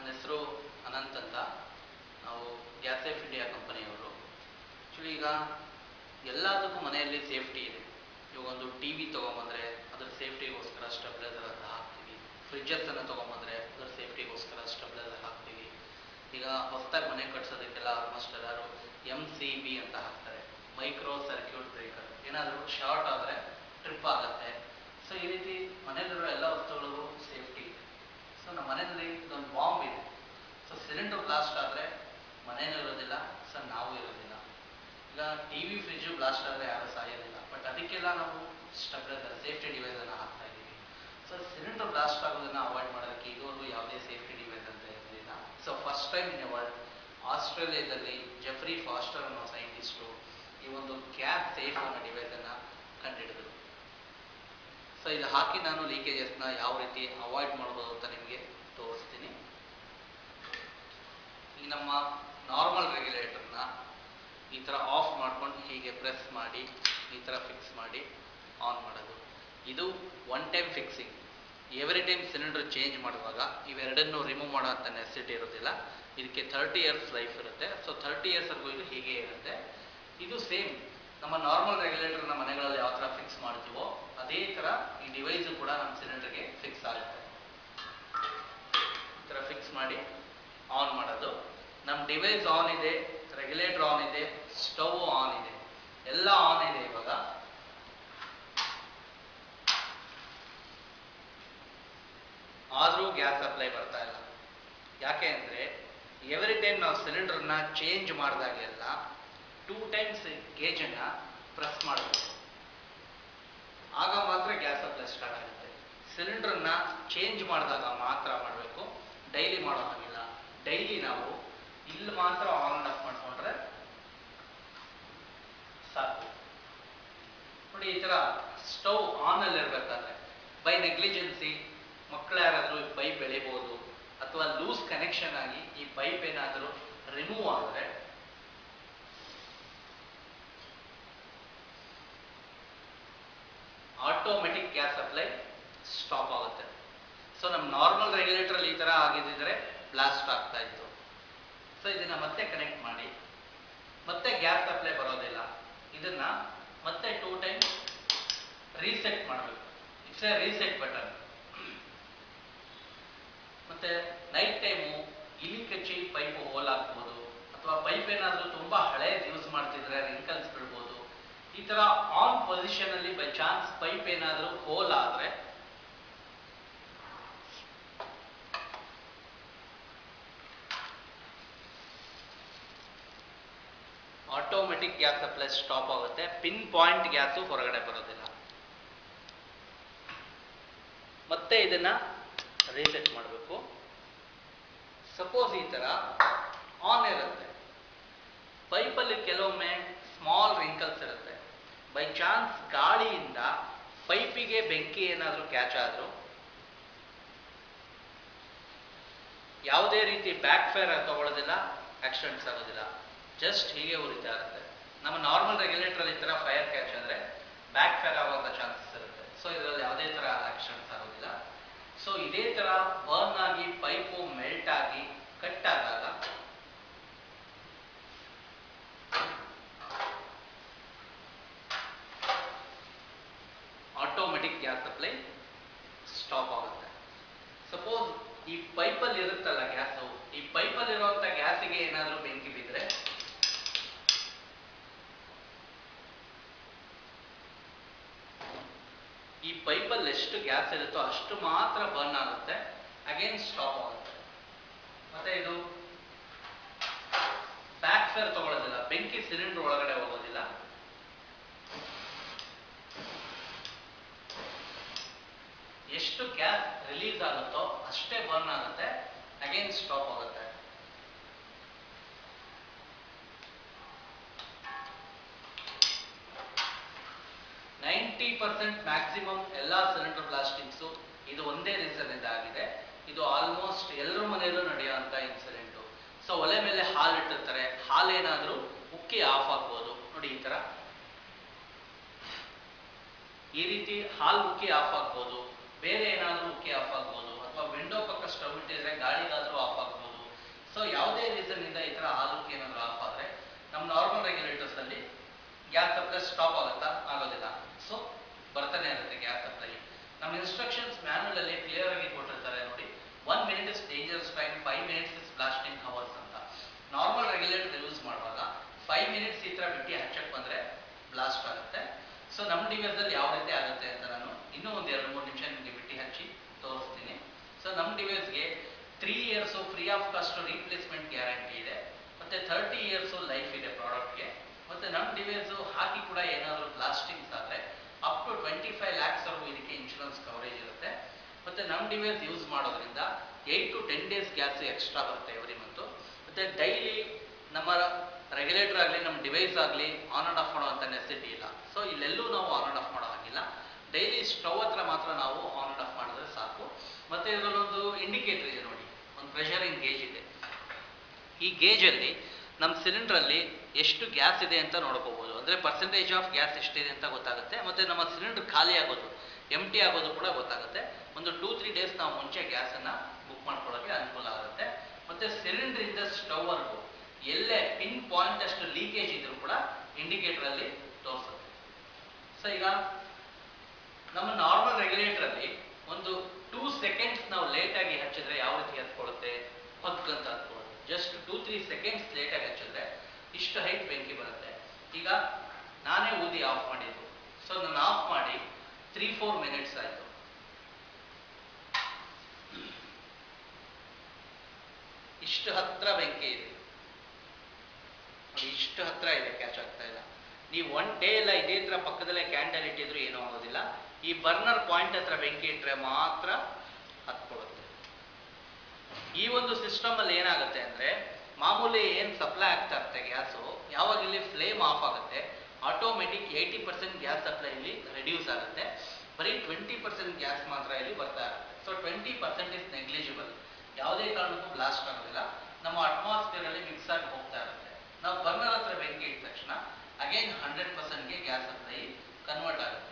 ನನ್ನ ಹೆಸರು ಅನಂತ್ ಅಂತ. ನಾವು ಗ್ಯಾಸ್ ಸೇಫ್ ಇಂಡಿಯಾ ಕಂಪನಿಯವರು. ಆ್ಯಕ್ಚುಲಿ ಈಗ ಎಲ್ಲದಕ್ಕೂ ಮನೆಯಲ್ಲಿ ಸೇಫ್ಟಿ ಇದೆ. ಇವಾಗ ಒಂದು ಟಿ ವಿ ತೊಗೊಂಬಂದರೆ ಅದರ ಸೇಫ್ಟಿಗೋಸ್ಕರ ಸ್ಟೆಬ್ಲೈಸರ್ ಅಂತ ಹಾಕ್ತೀವಿ. ಫ್ರಿಡ್ಜಸ್ಸನ್ನು ತೊಗೊಂಬಂದರೆ ಅದರ ಸೇಫ್ಟಿಗೋಸ್ಕರ ಸ್ಟೆಬ್ಲೈಸರ್ ಹಾಕ್ತೀವಿ. ಈಗ ಹೊಸದಾಗಿ ಮನೆ ಕಟ್ಸೋದಕ್ಕೆಲ್ಲ ಆಲ್ಮೋಸ್ಟ್ ಎಲ್ಲರೂ MCB ಅಂತ ಹಾಕ್ತಾರೆ, ಮೈಕ್ರೋ ಸರ್ಕ್ಯೂಟ್ ಬ್ರೇಕರ್. ಏನಾದರೂ ಶಾರ್ಟ್ ಆದರೆ ಟ್ರಿಪ್ ಆಗುತ್ತೆ. ಸೊ ಈ ರೀತಿ ಮನೆಯಲ್ಲಿರೋ ಎಲ್ಲ ವಸ್ತುಗಳಿಗೂ ಸೇಫ್ಟಿ ಇದೆ. ಸೊ ನಮ್ಮ ಮನೆಯಲ್ಲಿ ಇದೊಂದು ಬಾಂಬ್ ಇದೆ. ಸೊ ಸಿಲಿಂಡರ್ ಬ್ಲಾಸ್ಟ್ ಆದರೆ ಮನೇನೂ ಇರೋದಿಲ್ಲ, ಸೊ ನಾವು ಇರೋದಿಲ್ಲ. ಈಗ ಟಿ ವಿ ಫ್ರಿಡ್ಜು ಬ್ಲಾಸ್ಟ್ ಆದರೆ ಯಾರೂ ಸಾಯೋದಿಲ್ಲ, ಬಟ್ ಅದಕ್ಕೆಲ್ಲ ನಾವು ಸ್ಟೆಬ್ಲೈಸರ್ ಸೇಫ್ಟಿ ಡಿವೈಸನ್ನು ಹಾಕ್ತಾ ಇದ್ದೀವಿ. ಸೊ ಸಿಲಿಂಡರ್ ಬ್ಲಾಸ್ಟ್ ಆಗೋದನ್ನು ಅವಾಯ್ಡ್ ಮಾಡೋದಕ್ಕೆ ಇದುವರೆಗೂ ಯಾವುದೇ ಸೇಫ್ಟಿ ಡಿವೈಸ್ ಅಂತ ಇರಲಿಲ್ಲ. So first time in world ಆಸ್ಟ್ರೇಲಿಯಾದಲ್ಲಿ ಜೆಫ್ರಿ ಫಾಸ್ಟರ್ ಅನ್ನೋ ಸೈಂಟಿಸ್ಟು ಈ ಒಂದು ಗ್ಯಾಸ್ ಸೇಫ್ ಅನ್ನೋ ಡಿವೈಸನ್ನು ಕಂಡುಹಿಡಿದರು. ಸೊ ಇದು ಹಾಕಿ ನಾನು ಲೀಕೇಜಸ್ನ ಯಾವ ರೀತಿ ಅವಾಯ್ಡ್ ಮಾಡ್ಬೋದು ಅಂತ ನಿಮಗೆ ತೋರಿಸ್ತೀನಿ. ಈ ನಮ್ಮ ನಾರ್ಮಲ್ ರೆಗ್ಯುಲೇಟರ್ನ ಈ ಥರ ಆಫ್ ಮಾಡ್ಕೊಂಡು ಹೀಗೆ ಪ್ರೆಸ್ ಮಾಡಿ ಈ ಥರ ಫಿಕ್ಸ್ ಮಾಡಿ ಆನ್ ಮಾಡೋದು. ಇದು one time fixing. Every time cylinder change ಮಾಡುವಾಗ ಇವೆರಡನ್ನು ರಿಮೂವ್ ಮಾಡೋ ಅಂತ ನೆಸಿಟಿ ಇರೋದಿಲ್ಲ. ಇದಕ್ಕೆ 30 years ಲೈಫ್ ಇರುತ್ತೆ. ಸೊ 30 yearsವರೆಗೂ ಇದು ಹೀಗೆ ಇರುತ್ತೆ. ಇದು ಸೇಮ್ ನಮ್ಮ ನಾರ್ಮಲ್ ರೆಗ್ಯುಲೇಟರ್ನ ಮನೆಗಳಲ್ಲಿ ಯಾವ ಥರ ಫಿಕ್ಸ್ ಮಾಡ್ತೀವೋ ಅದೇ ಥರ ಈ ಡಿವೈಸು ಕೂಡ ನಮ್ಮ ಸಿಲಿಂಡರ್ಗೆ ಫಿಕ್ಸ್ ಆಗುತ್ತೆ. ಈ ಥರ ಫಿಕ್ಸ್ ಮಾಡಿ ಆನ್ ಮಾಡೋದು. ನಮ್ಮ ಡಿವೈಸ್ ಆನ್ ಇದೆ, ರೆಗ್ಯುಲೇಟರ್ ಆನ್ ಇದೆ, ಸ್ಟವ್ ಆನ್ ಇದೆ, ಎಲ್ಲ ಆನ್ ಇದೆ. ಇವಾಗ ಆದರೂ ಗ್ಯಾಸ್ ಸಪ್ಲೈ ಬರ್ತಾ ಇಲ್ಲ. ಯಾಕೆ ಅಂದರೆ ಎವ್ರಿ ಟೈಮ್ ನಾವು ಸಿಲಿಂಡರ್ನ ಚೇಂಜ್ ಮಾಡಿದಾಗೆಲ್ಲ 2 times ಗೇಜನ್ನು ಪ್ರೆಸ್ ಮಾಡಬೇಕು. ಆಗ ಮಾತ್ರ ಗ್ಯಾಸ್ ಸಪ್ಲೈ ಸ್ಟಾರ್ಟ್ ಆಗುತ್ತೆ. ಸಿಲಿಂಡರ್ನ ಚೇಂಜ್ ಮಾಡಿದಾಗ ಮಾತ್ರ ಮಾಡಬೇಕು, ಡೈಲಿ ಮಾಡೋ ಹಾಗಿಲ್ಲ. ಡೈಲಿ ನಾವು ಇಲ್ಲಿ ಮಾತ್ರ ಆನ್ ಆಫ್ ಮಾಡಿಕೊಂಡ್ರೆ ಸಾಕು. ನೋಡಿ, ಈ ಥರ ಸ್ಟವ್ ಆನಲ್ಲಿ ಇರಬೇಕಾದ್ರೆ ಬೈ ನೆಗ್ಲಿಜೆನ್ಸಿ ಮಕ್ಕಳು ಯಾರಾದರೂ ಈ ಪೈಪ್ ಬೆಳಿಬೋದು, ಅಥವಾ ಲೂಸ್ ಕನೆಕ್ಷನ್ ಆಗಿ ಈ ಪೈಪ್ ಏನಾದರೂ ರಿಮೂವ್ ಆದರೆ ಆಟೋಮೆಟಿಕ್ ಗ್ಯಾಸ್ ಸಪ್ಲೈ ಸ್ಟಾಪ್ ಆಗುತ್ತೆ. ಸೊ ನಮ್ಮ ನಾರ್ಮಲ್ ರೆಗ್ಯುಲೇಟರ್ ಈ ಥರ ಆಗಿದ್ದರೆ ಬ್ಲಾಸ್ಟ್ ಆಗ್ತಾ ಇತ್ತು. ಸೊ ಇದನ್ನು ಮತ್ತೆ ಕನೆಕ್ಟ್ ಮಾಡಿ ಮತ್ತೆ ಗ್ಯಾಸ್ ಸಪ್ಲೈ ಬರೋದಿಲ್ಲ. ಇದನ್ನು ಮತ್ತೆ 2 times ರೀಸೆಟ್ ಮಾಡಬೇಕು. It's A reset button. ಮತ್ತೆ ನೈಟ್ ಟೈಮು ಇಲಿ ಕಚ್ಚಿ ಪೈಪು ಹೋಲ್ ಆಗ್ಬೋದು, ಅಥವಾ ಪೈಪ್ ಏನಾದರೂ ತುಂಬ ಹಳೇದು ಯೂಸ್ ಮಾಡ್ತಿದ್ರೆ ರಿಂಕಲ್ಸ್ ಬಿಡ್ಬೋದು. ಈ ಥರ ಆನ್ ಪೊಸಿಷನಲ್ಲಿ ಬೈ ಚಾನ್ಸ್ ಪೈಪ್ ಏನಾದರೂ ಹೋಲ್ ಆದರೆ ಆಟೋಮೆಟಿಕ್ ಗ್ಯಾಸ್ ಸಪ್ಲೈ ಸ್ಟಾಪ್ ಆಗುತ್ತೆ. ಪಿನ್ ಪಾಯಿಂಟ್ ಗ್ಯಾಸು ಹೊರಗಡೆ ಬರೋದಿಲ್ಲ. ಮತ್ತೆ ಇದನ್ನ ರೀಸೆಟ್ ಮಾಡಬೇಕು. ಸಪೋಸ್ ಈ ಥರ ಆನ್ ಇರುತ್ತೆ, ಪೈಪಲ್ಲಿ ಕೆಲವೊಮ್ಮೆ ಸ್ಮಾಲ್ ರಿಂಕಲ್ಸ್ ಇರುತ್ತೆ. ಬೈ ಚಾನ್ಸ್ ಗಾಳಿಯಿಂದ ಪೈಪಿಗೆ ಬೆಂಕಿ ಏನಾದರೂ ಕ್ಯಾಚ್ ಆದರೂ ಯಾವುದೇ ರೀತಿ ಬ್ಯಾಕ್ ಫೈರ್ ತಗೊಳ್ಳೋದಿಲ್ಲ, ಆಕ್ಸಿಡೆಂಟ್ಸ್ ಆಗೋದಿಲ್ಲ, ಜಸ್ಟ್ ಹೀಗೆ ಉರಿತಾ ಇರುತ್ತೆ. ನಮ್ಮ ನಾರ್ಮಲ್ ರೆಗ್ಯುಲೇಟರ್ ಈ ಥರ ಫೈರ್ ಕ್ಯಾಚ್ ಅಂದರೆ ಬ್ಯಾಕ್ ಫೈರ್ ಆಗುವಂಥ ಚಾನ್ಸಸ್ ಇರುತ್ತೆ. ಸೊ ಇದರಲ್ಲಿ ಯಾವುದೇ ಥರ ಆಕ್ಸಿಡೆಂಟ್ಸ್ ಆಗೋದಿಲ್ಲ. ಸೊ ಇದೇ ಥರ ಬರ್ನ್ ಆಗಿ ಪೈಪು ಮೆಲ್ಟ್ ಆಗಿ ಕಟ್ ಆದಾಗ ಆಟೋಮೆಟಿಕ್ ಗ್ಯಾಸ್ ಸಪ್ಲೈ ಸ್ಟಾಪ್ ಆಗುತ್ತೆ. ಸಪೋಸ್ ಈ ಪೈಪಲ್ಲಿ ಇರುತ್ತಲ್ಲ ಗ್ಯಾಸು, ಈ ಪೈಪಲ್ಲಿ ಇರುವಂಥ ಗ್ಯಾಸಿಗೆ ಏನಾದರೂ ಬೆಂಕಿ ಬಿದ್ದರೆ ಈ ಪೈಪಲ್ಲಿ ಎಷ್ಟು ಗ್ಯಾಸ್ ಇರುತ್ತೋ ಅಷ್ಟು ಮಾತ್ರ ಬರ್ನ್ ಆಗುತ್ತೆ, ಅಗೇನ್ ಸ್ಟಾಪ್ ಆಗುತ್ತೆ. ಮತ್ತೆ ಇದು ಬ್ಯಾಕ್ ಫೈರ್ ತಗೊಳ್ಳೋದಿಲ್ಲ, ಬೆಂಕಿ ಸಿಲಿಂಡರ್ ಒಳಗಡೆ ಹೋಗೋದಿಲ್ಲ. ಎಷ್ಟು ಗ್ಯಾಸ್ ರಿಲೀಸ್ ಆಗುತ್ತೋ ಅಷ್ಟೇ ಬರ್ನ್ ಆಗುತ್ತೆ, ಅಗೇನ್ ಸ್ಟಾಪ್ ಆಗುತ್ತೆ. ಮ್ಯಾಕ್ಸಿಮಮ್ ಎಲ್ಲ ಸಿಲಿಂಡರ್ ಬ್ಲಾಸ್ಟಿಂಗ್ಸು ಇದು ಒಂದೇ ರೀಸನ್ ಇಂದ ಆಗಿದೆ. ಇದು ಆಲ್ಮೋಸ್ಟ್ ಎಲ್ಲರ ಮನೆಯಲ್ಲೂ ನಡೆಯುವಂಥ ಇನ್ಸಿಡೆಂಟು. ಸೊ ಒಲೆ ಮೇಲೆ ಹಾಲು ಇಟ್ಟಿರ್ತಾರೆ, ಹಾಲೇನಾದರೂ ಉಕ್ಕಿ ಆಫ್ ಆಗ್ಬೋದು. ನೋಡಿ, ಈ ಥರ ಈ ರೀತಿ ಹಾಲು ಉಕ್ಕಿ ಆಫ್ ಆಗ್ಬೋದು, ಬೇರೆ ಏನಾದರೂ ಉಕ್ಕಿ ಆಫ್ ಆಗ್ಬೋದು, ಅಥವಾ ವಿಂಡೋ ಪಕ್ಕ ಸ್ಟವ್ ಇಟ್ಟಿದ್ರೆ ಗಾಳಿಗಾದರೂ ಆಫ್ ಆಗ್ಬೋದು. ಡಿವೈಸ್ ಅಲ್ಲಿ ಯಾವ ರೀತಿ ಆಗುತ್ತೆ ಅಂತ ನಾನು ಇನ್ನೂ ಒಂದು 2-3 ನಿಮಿಷ ನಿಮಗೆ ಬಿಟ್ಟು ಹಚ್ಚಿ ತೋರಿಸ್ತೀನಿ. ಸೊ ನಮ್ಮ ಡಿವೈಸ್ಗೆ 3 years free of cost replacement guarantee ಇದೆ, ಮತ್ತೆ 30 ಇಯರ್ಸ್ ಲೈಫ್ ಇದೆ ಪ್ರಾಡಕ್ಟ್ಗೆ. ಮತ್ತೆ ನಮ್ಮ ಡಿವೈಸ್ ಹಾಕಿ ಕೂಡ ಏನಾದರೂ ಬ್ಲಾಸ್ಟಿಂಗ್ಸ್ ಆದರೆ ಅಪ್ ಟು 25 lakhs ವರೆಗೂ ಇದಕ್ಕೆ ಇನ್ಶೂರೆನ್ಸ್ ಕವರೇಜ್ ಇರುತ್ತೆ. ಮತ್ತೆ ನಮ್ಮ ಡಿವೈಸ್ ಯೂಸ್ ಮಾಡೋದ್ರಿಂದ 8 to 10 days ಗ್ಯಾಸ್ ಎಕ್ಸ್ಟ್ರಾ ಬರುತ್ತೆ ಎವ್ರಿ ಮಂತು. ಮತ್ತೆ ಡೈಲಿ ನಮ್ಮ ರೆಗ್ಯುಲೇಟರ್ ಆಗಲಿ ನಮ್ಮ ಡಿವೈಸ್ ಆಗಲಿ ಆನ್ ಅಂಡ್ ಆಫ್ ಮಾಡೋ ಅಂತ ನೆಸೆಸಿಟಿ ಇಲ್ಲ. ಸೊ ಇಲ್ಲೆಲ್ಲೂ ನಾವು ಆನ್ ಅಂಡ್ ಆಫ್ ಮಾಡೋ ಹಾಗಿಲ್ಲ, ಡೈಲಿ ಸ್ಟವ್ ಹತ್ರ ಮಾತ್ರ ನಾವು ಆನ್ ಅಂಡ್ ಆಫ್ ಮಾಡಿದ್ರೆ ಸಾಕು. ಮತ್ತೆ ಇದರಲ್ಲೊಂದು ಇಂಡಿಕೇಟರ್ ಇದೆ ನೋಡಿ, ಒಂದು ಪ್ರೆಷರಿಂಗ್ ಗೇಜ್ ಇದೆ. ಈ ಗೇಜಲ್ಲಿ ನಮ್ಮ ಸಿಲಿಂಡ್ರಲ್ಲಿ ಎಷ್ಟು ಗ್ಯಾಸ್ ಇದೆ ಅಂತ ನೋಡ್ಕೋಬಹುದು, ಅಂದರೆ ಪರ್ಸೆಂಟೇಜ್ ಆಫ್ ಗ್ಯಾಸ್ ಎಷ್ಟಿದೆ ಅಂತ ಗೊತ್ತಾಗುತ್ತೆ. ಮತ್ತು ನಮ್ಮ ಸಿಲಿಂಡರ್ ಖಾಲಿ ಆಗೋದು, ಎಂಟಿ ಆಗೋದು ಕೂಡ ಗೊತ್ತಾಗುತ್ತೆ. ಒಂದು 2-3 days ನಾವು ಮುಂಚೆ ಗ್ಯಾಸನ್ನು ಬುಕ್ ಮಾಡ್ಕೊಳ್ಳೋಕ್ಕೆ ಅನುಕೂಲ ಆಗುತ್ತೆ. ಮತ್ತು ಸಿಲಿಂಡ್ರಿಂದ ಸ್ಟವ್ವರೆಗೂ ಎಲ್ಲೇ ಪಿನ್ ಪಾಯಿಂಟ್ ಅಷ್ಟು ಲೀಕೇಜ್ ಇದ್ರೂ ಕೂಡ ಇಂಡಿಕೇಟರಲ್ಲಿ ತೋರಿಸುತ್ತೆ. ಸೊ ಈಗ ನಮ್ಮ ನಾರ್ಮಲ್ ರೆಗ್ಯುಲೇಟರಲ್ಲಿ ಒಂದು 2 seconds ನಾವು ಲೇಟಾಗಿ ಹಚ್ಚಿದ್ರೆ ಯಾವ ರೀತಿ ಹತ್ಕೊಳ್ಳುತ್ತೆ, ಹೊತ್ಕಂತ ಹತ್ಕೊಳ್ಳುತ್ತೆ. ಜಸ್ಟ್ 2-3 seconds ಲೇಟಾಗಿ ಹಚ್ಚಿದ್ರೆ ಇಷ್ಟು ಹೈಟ್ ಬೆಂಕಿ ಬರುತ್ತೆ. ಈಗ ನಾನೇ ಊದಿ ಆಫ್ ಮಾಡಿದ್ದು, ಸೊ ನಾನು ಆಫ್ ಮಾಡಿ 3-4 minutes ಆಯಿತು. ಇಷ್ಟು ಹತ್ರ ಬೆಂಕಿ ಇದೆ ನೋಡಿ, ಇಷ್ಟು ಹತ್ರ ಇದೆ, ಕ್ಯಾಚ್ ಆಗ್ತಾ ಇಲ್ಲ. ನೀವು 1 day ಎಲ್ಲ ಇದೇ ತರ ಪಕ್ಕದಲ್ಲೇ ಕ್ಯಾಂಡಲ್ ಇಟ್ಟಿದ್ರು ಏನೂ ಆಗೋದಿಲ್ಲ. ಈ ಬರ್ನರ್ ಪಾಯಿಂಟ್ ಹತ್ರ ಬೆಂಕಿ ಇಟ್ಟರೆ ಮಾತ್ರ ಹತ್ಕೊಡುತ್ತೆ. ಈ ಒಂದು ಸಿಸ್ಟಮ್ ಅಲ್ಲಿ ಏನಾಗುತ್ತೆ ಅಂದ್ರೆ, ಮಾಮೂಲಿ ಏನು ಸಪ್ಲೈ ಆಗ್ತಾ ಇರುತ್ತೆ ಗ್ಯಾಸು, ಯಾವಾಗ ಇಲ್ಲಿ ಫ್ಲೇಮ್ ಆಫ್ ಆಗುತ್ತೆ ಆಟೋಮೆಟಿಕ್ 80% ಗ್ಯಾಸ್ ಸಪ್ಲೈ ಇಲ್ಲಿ ರೆಡ್ಯೂಸ್ ಆಗುತ್ತೆ. ಬರೀ 20% ಗ್ಯಾಸ್ ಮಾತ್ರ ಇಲ್ಲಿ ಬರ್ತಾ ಇರುತ್ತೆ. ಸೊ 20% ಇಸ್ ನೆಗ್ಲಿಜಿಬಲ್, ಯಾವುದೇ ಕಾರಣಕ್ಕೂ ಬ್ಲಾಸ್ಟ್ ಆಗೋದಿಲ್ಲ, ನಮ್ಮ ಅಟ್ಮಾಸ್ಫಿಯರ್ ಅಲ್ಲಿ ಮಿಕ್ಸ್ ಆಗಿ ಹೋಗ್ತಾ ಇರುತ್ತೆ. ನಾವು ಬರ್ನರ್ ಹತ್ರ ಬೆಂಕಿ ಇಟ್ಟ ತಕ್ಷಣ ಅಗೇನ್ 100%ಗೆ ಗ್ಯಾಸ್ ಸಪ್ಲೈ ಕನ್ವರ್ಟ್ ಆಗುತ್ತೆ.